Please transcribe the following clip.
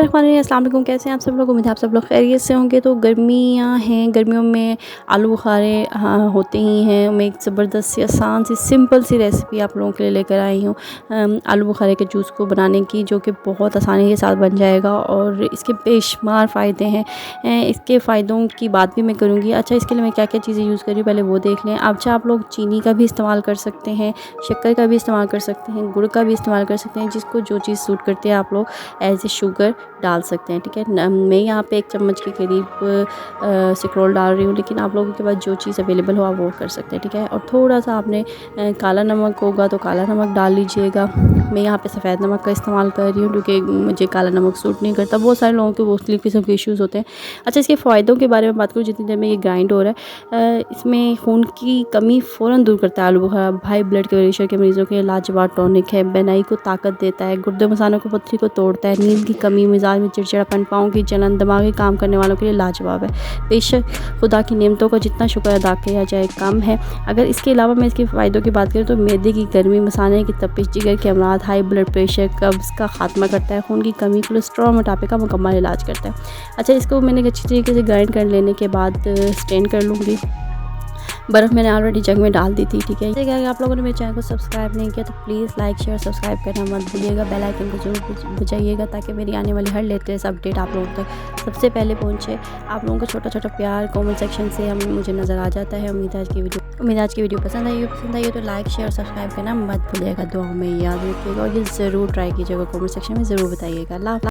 बिस्मिल्लाहिर्रहमानिर्रहीम, अस्सलाम वालेकुम। कैसे हैं आप सब लोग? उम्मीद है आप सब लोग खैरियत से होंगे। तो गर्मियाँ हैं, गर्मियों में आलू बुखारे होते ही हैं। मैं एक ज़बरदस्त सी आसान सी सिंपल सी रेसिपी आप लोगों के लिए लेकर आई हूँ आलू बुखारे के जूस को बनाने की, जो कि बहुत आसानी के साथ बन जाएगा और इसके बेशुमार फ़ायदे हैं। इसके फ़ायदों की बात भी मैं करूँगी। अच्छा, इसके लिए मैं क्या क्या चीज़ें यूज़ कर रही हूँ पहले वो देख लें। अच्छा, आप लोग चीनी का भी इस्तेमाल कर सकते हैं, शक्कर का भी इस्तेमाल कर सकते हैं, गुड़ का भी इस्तेमाल कर सकते हैं। जिसको जो चीज़ सूट करती है आप लोग एज़ ए शुगर डाल सकते हैं। ठीक है, मैं यहाँ पे 1 चम्मच के करीब सिक्रोल डाल रही हूँ, लेकिन आप लोगों के पास जो चीज़ अवेलेबल हो आप वो कर सकते हैं। ठीक है, और थोड़ा सा आपने काला नमक होगा तो काला नमक डाल लीजिएगा। मैं यहाँ पे सफ़ेद नमक का इस्तेमाल कर रही हूँ क्योंकि मुझे काला नमक सूट नहीं करता। बहुत सारे लोगों के मुख्तलिफ़ किस्म के इश्यूज़ होते हैं। अच्छा, इसके फ़ायदों के बारे में बात करूँ, जितनी देर में ये ग्राइंड हो रहा है इसमें खून की कमी फ़ौरन दूर करता है आलू बुखारा। हाई ब्लड प्रेशर के मरीज़ों के लिए लाजवाब टॉनिक है। बेनाई को ताकत देता है, गुर्दे मसानों को पत्थरी को तोड़ता है, नींद की कमी, मिजाज में चिड़चिड़ापन, पाँव की जलन, दिमागी काम करने वालों के लिए लाजवाब है। बेशक खुदा की नेमतों का जितना शुक्र अदा किया जाए कम है। अगर इसके अलावा मैं इसके फ़ायदों की बात करूँ तो मैदे की गर्मी, मसाने की तपिश, जिगर के अमराद, हाई ब्लड प्रेशर, कब्ज़ का खात्मा करता है, खून की कमी, कोलेस्ट्रॉल, मोटापे का मुकम्मल इलाज करता है। अच्छा, इसको मैंने अच्छी तरीके से ग्राइंड कर लेने के बाद स्ट्रेन कर लूँगी। बर्फ़ मैंने ऑलरेडी जग में डाल दी थी। ठीक है, अगर आप लोगों ने मेरे चैनल को सब्सक्राइब नहीं किया तो प्लीज़ लाइक शेयर सब्सक्राइब करना मत भूलिएगा। बेल आइकन को जरूर बजाइएगा ताकि मेरी आने वाली हर लेटेस्ट अपडेट आप लोगों तक सबसे पहले पहुंचे। आप लोगों का छोटा छोटा प्यार कमेंट सेक्शन से हमें मुझे नज़र आ जाता है। उम्मीद है आज की वीडियो पसंद आई हो तो लाइक शेयर सब्सक्राइब करना मत भूलिएगा। दुआ में याद रखिएगा और ये ज़रूर ट्राई कीजिएगा। कमेंट सेक्शन में ज़रूर बताइएगा। अल्लाह हाफ़िज़।